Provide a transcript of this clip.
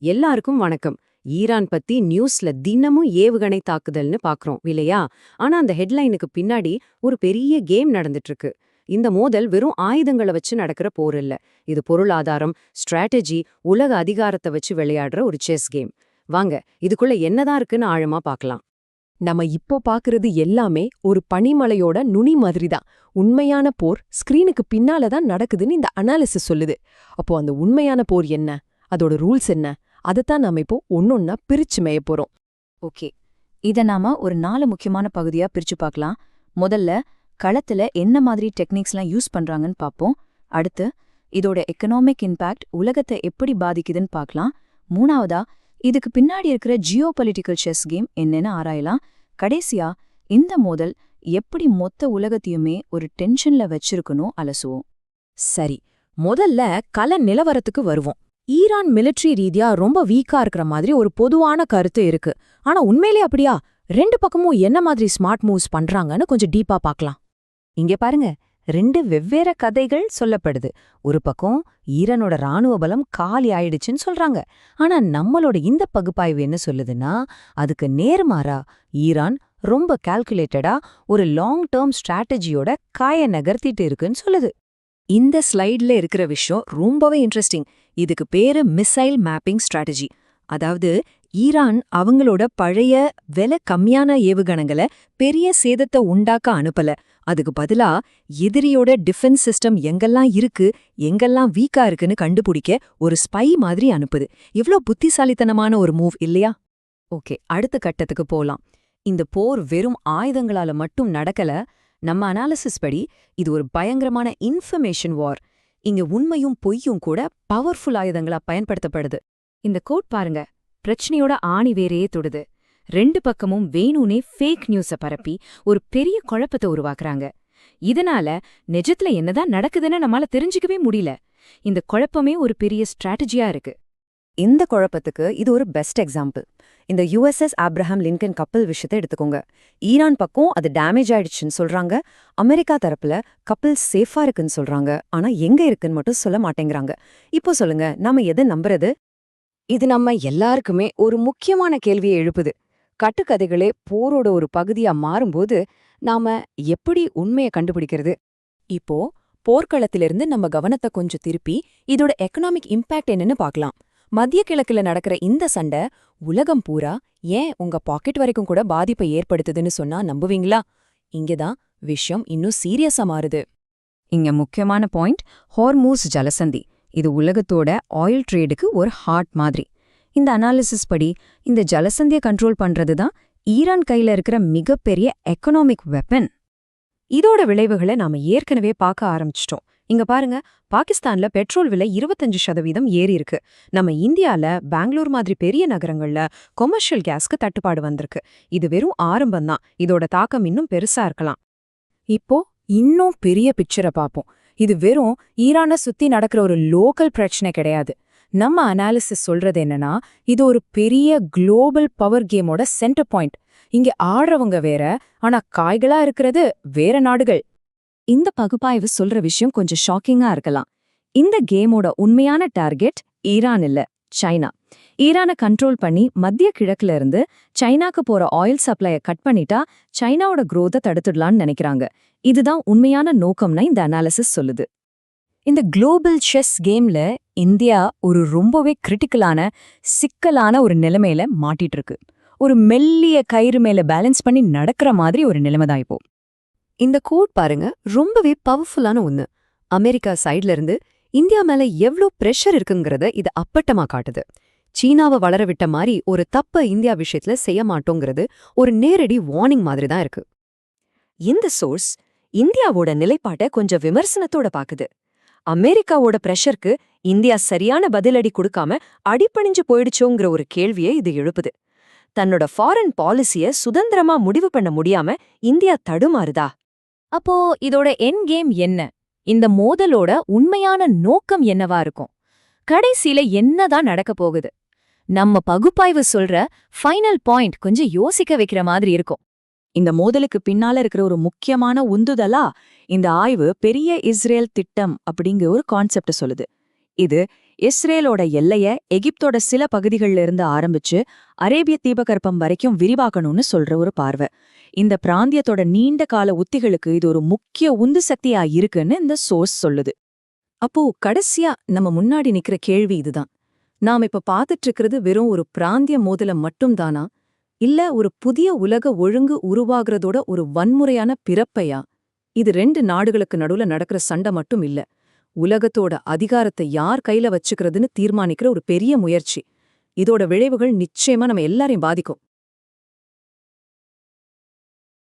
எல்லாருக்கும் வணக்கம். ஈரான் பத்தி நியூஸ்ல தினமும் ஏவுகணை தாக்குதல்னு பாக்குறோம் இல்லையா? ஆனா அந்த ஹெட்லைனுக்கு பின்னாடி ஒரு பெரிய கேம் நடந்துட்டு இருக்கு. இந்த மோதல் வெறும் ஆயுதங்களை வச்சு நடக்கிற போர் இல்ல. இது பொருளாதாரம், ஸ்ட்ராட்டஜி, உலக அதிகாரத்தை வச்சு விளையாடுற ஒரு செஸ் கேம். வாங்க, இதுக்குள்ள என்னதான் இருக்குன்னு ஆழமா பார்க்கலாம். நம்ம இப்போ பாக்குறது எல்லாமே ஒரு பனிமலையோட நுனி மாதிரிதான். உண்மையான போர் ஸ்கிரீனுக்கு பின்னால தான் நடக்குதுன்னு இந்த அனாலிசிஸ் சொல்லுது. அப்போ அந்த உண்மையான போர் என்ன, அதோட ரூல்ஸ் என்ன, அதைத்தான் நாம இப்போ ஒன்னொன்னா பிரிச்சு மேய போறோம். ஓகே, இத நாம ஒரு 4 முக்கியமான பகுதியா பிரிச்சு பார்க்கலாம். முதல்ல களத்துல என்ன மாதிரி டெக்னிக்ஸ்லாம் யூஸ் பண்றாங்கன்னு பார்ப்போம். அடுத்து இதோட எக்கனாமிக் இம்பாக்ட் உலகத்தை எப்படி பாதிக்குதுன்னு பார்க்கலாம். மூணாவதா இதுக்கு பின்னாடி இருக்கிற ஜியோ பொலிட்டிக்கல் செஸ் கேம் என்னன்னு ஆராயலாம். கடைசியா இந்த மோதல் எப்படி மொத்த உலகத்தையுமே ஒரு டென்ஷன்ல வச்சிருக்கணும் அலசுவோம். சரி, முதல்ல கள நிலவரத்துக்கு வருவோம். ஈரான் மிலிட்டரி ரீதியா ரொம்ப வீக்கா இருக்கிற மாதிரி ஒரு பொதுவான கருத்து இருக்கு. ஆனா உண்மையிலே அப்படியா? ரெண்டு பக்கமும் என்ன மாதிரி ஸ்மார்ட் மூவ்ஸ் பண்றாங்கன்னு கொஞ்சம் டீப்பா பார்க்கலாம். இங்க பாருங்க, 2 வெவ்வேறு கதைகள் சொல்லப்படுது. ஒரு பக்கம் ஈரானோட ராணுவ பலம் காலி ஆயிடுச்சுன்னு சொல்றாங்க. ஆனா நம்மளோட இந்த பகுப்பாய்வு என்ன சொல்லுதுன்னா, அதுக்கு நேர்மாறா ஈரான் ரொம்ப கால்குலேட்டடா ஒரு லாங் டேர்ம் ஸ்ட்ராட்டஜியோட காய நகர்த்திட்டு இருக்குன்னு சொல்லுது. இந்த ஸ்லைட்ல இருக்கிற விஷயம் ரொம்பவே இன்ட்ரெஸ்டிங். இதுக்கு பேரு மிசைல் மேப்பிங் ஸ்ட்ராட்டஜி. அதாவது ஈரான் அவங்களோட பழைய விலை கம்மியான ஏவுகணைகளை பெரிய சேதத்தை உண்டாக்க அனுப்பல. அதுக்கு பதிலா எதிரியோட டிஃபென்ஸ் சிஸ்டம் எங்கெல்லாம் இருக்கு, எங்கெல்லாம் வீக்கா இருக்குன்னு கண்டுபிடிக்க ஒரு ஸ்பை மாதிரி அனுப்புது. இவ்ளோ புத்திசாலித்தனமான ஒரு மூவ் இல்லையா? ஓகே, அடுத்த கட்டத்துக்கு போலாம். இந்த போர் வெறும் ஆயுதங்களால மட்டும் நடக்கல. நம்ம அனாலிசிஸ் படி இது ஒரு பயங்கரமான இன்ஃபர்மேஷன் வார். இங்க உண்மையும் பொய்யும் கூட பவர்ஃபுல் ஆயுதங்களா பயன்படுத்தப்படுது. இந்த கோட் பாருங்க, பிரச்சனையோட ஆணி வேறையே தொடுது. 2 பக்கமும் வேணுனே ஃபேக் நியூஸ பரப்பி ஒரு பெரிய குழப்பத்தை உருவாக்குறாங்க. இதனால நிஜத்துல என்னதான் நடக்குதுன்னு நம்மால தெரிஞ்சுக்கவே முடியல. இந்த குழப்பமே ஒரு பெரிய ஸ்ட்ராட்டஜியா இருக்கு. இந்த குழப்பத்துக்கு இது ஒரு பெஸ்ட் எக்ஸாம்பிள். இந்த USS ஆப்ரஹாம் லிங்கன் கப்பல் விஷயத்தை எடுத்துக்கோங்க. ஈரான் பக்கம் அது டேமேஜ் ஆயிடுச்சுன்னு சொல்றாங்க. அமெரிக்கா தரப்புல கப்பல் சேஃபா இருக்குன்னு சொல்றாங்க. ஆனா எங்க இருக்குன்னு மட்டும் சொல்ல மாட்டேங்கிறாங்க. இப்போ சொல்லுங்க, நாம எதை நம்புறது? இது நம்ம எல்லாருக்குமே ஒரு முக்கியமான கேள்வியை எழுப்புது. கட்டுக்கதைகளே போரோட ஒரு பகுதியா மாறும்போது நாம எப்படி உண்மையை கண்டுபிடிக்கிறது? இப்போ போர்க்களத்திலிருந்து நம்ம கவனத்தை கொஞ்சம் திருப்பி இதோட எக்கனாமிக் இம்பாக்ட் என்னன்னு பார்க்கலாம். மத்திய கிழக்குல நடக்கிற இந்த சண்டை உலகம் பூரா, ஏன் உங்க பாக்கெட் வரைக்கும் கூட பாதிப்பை ஏற்படுத்துதுன்னு சொன்னா நம்புவீங்களா? இங்கதான் விஷயம் இன்னும் சீரியஸா மாறுது. இங்க முக்கியமான பாயிண்ட் ஹார்மூஸ் ஜலசந்தி. இது உலகத்தோட ஆயில் ட்ரேடுக்கு ஒரு ஹார்ட் மாதிரி. இந்த அனாலிசிஸ் படி இந்த ஜலசந்தியை கண்ட்ரோல் பண்றதுதான் ஈரான் கையில இருக்கிற மிகப்பெரிய எக்கனாமிக் வெப்பன். இதோட விளைவுகளை நாம ஏற்கனவே பார்க்க ஆரம்பிச்சிட்டோம். இங்க பாருங்க, பாகிஸ்தான்ல பெட்ரோல் விலை 25% ஏறி இருக்கு. நம்ம இந்தியால பெங்களூர் மாதிரி பெரிய நகரங்கள்ல கொமர்ஷியல் கேஸ்க்கு தட்டுப்பாடு வந்திருக்கு. இது வெறும் ஆரம்பம்தான். இதோட தாக்கம் இன்னும் பெருசா இருக்கலாம். இப்போ இன்னும் பெரிய பிக்சரை பார்ப்போம். இது வெறும் ஈரானை சுத்தி நடக்கிற ஒரு லோக்கல் பிரச்சனை கிடையாது. நம்ம அனாலிசிஸ் சொல்றது என்னன்னா, இது ஒரு பெரிய குளோபல் பவர் கேமோட சென்டர் பாயிண்ட். இங்க ஆடுறவங்க வேற, ஆனா காய்களா இருக்கிறது வேற நாடுகள். இந்த பகுப்பாய்வு சொல்ற விஷயம் கொஞ்சம் ஷாக்கிங்கா இருக்கலாம். இந்த கேமோட உண்மையான டார்கெட் ஈரான் இல்ல, சைனா. ஈரானை கண்ட்ரோல் பண்ணி மத்திய கிழக்குல இருந்து சைனாக்கு போற ஆயில் சப்ளைய கட் பண்ணிட்டா சைனாவோட குரோத்தை தடுத்துடலான்னு நினைக்கிறாங்க. இதுதான் உண்மையான நோக்கம்னா இந்த அனாலிசிஸ் சொல்லுது. இந்த குளோபல் செஸ் கேம்ல இந்தியா ஒரு ரொம்பவே கிரிட்டிக்கலான, சிக்கலான ஒரு நிலைமையில மாட்டிட்டு இருக்கு. ஒரு மெல்லிய கயிறு மேல பேலன்ஸ் பண்ணி நடக்கிற மாதிரி ஒரு நிலைமைதான் இப்போ. இந்த கோட் பாருங்க, ரொம்பவே பவர்ஃபுல்லான ஒண்ணு. அமெரிக்கா சைட்ல இருந்து இந்தியா மேல எவ்ளோ பிரஷர் இருக்குங்கிறத இது அப்பட்டமா காட்டுது. சீனாவை வளர விட்ட மாதிரி ஒரு தப்ப இந்தியா விஷயத்துல செய்ய மாட்டோங்கிறது ஒரு நேரடி வார்னிங் மாதிரி தான் இருக்கு. இந்த சோர்ஸ் இந்தியாவோட நிலைப்பாட்டை கொஞ்சம் விமர்சனத்தோட பாக்குது. அமெரிக்காவோட பிரஷருக்கு இந்தியா சரியான பதிலடி கொடுக்காம அடிபணிஞ்சு போயிடுச்சோங்கிற ஒரு கேள்வியை இது எழுப்புது. தன்னோட ஃபாரின் பாலிசிய சுதந்திரமா முடிவு பண்ண முடியாம இந்தியா தடுமாறுதா? அப்போ இதோட எண்ட் கேம் என்ன? இந்த மோதலோட உண்மையான நோக்கம் என்னவா இருக்கும்? கடைசியில என்னதான் நடக்க போகுது? நம்ம பகுப்பாய்வு சொல்ற ஃபைனல் பாயிண்ட் கொஞ்சம் யோசிக்க வைக்கிற மாதிரி இருக்கும். இந்த மோதலுக்கு பின்னால இருக்கிற ஒரு முக்கியமான உந்துதலா இந்த ஆய்வு பெரிய இஸ்ரேல் திட்டம் அப்படிங்கிற ஒரு கான்செப்ட சொல்லுது. இது இஸ்ரேலோட எல்லைய எகிப்தோட சில பகுதிகள்ல இருந்து ஆரம்பிச்சு அரேபிய தீபகற்பம் வரைக்கும் விரிவாக்கணும்னு சொல்ற ஒரு பார்வை. இந்த பிராந்தியத்தோட நீண்ட கால உத்திகளுக்கு இது ஒரு முக்கிய உந்து சக்தியா இருக்குன்னு இந்த சோர்ஸ் சொல்லுது. அப்போ கடைசியா நம்ம முன்னாடி நிக்கிற கேள்வி இதுதான். நாம இப்ப பாத்துட்டு இருக்கிறது வெறும் ஒரு பிராந்திய மோதலம் மட்டும்தானா, இல்ல ஒரு புதிய உலக ஒழுங்கு உருவாகிறதோட ஒரு வன்முறையான பிறப்பையா? இது 2 நாடுகளுக்கு நடுவுல நடக்கிற சண்டை மட்டும் இல்ல, உலகத்தோட அதிகாரத்தை யார் கையில வச்சுக்கிறதுன்னு தீர்மானிக்கிற ஒரு பெரிய முயற்சி. இதோட விளைவுகள் நிச்சயமா நம்ம எல்லாரையும் பாதிக்கும்.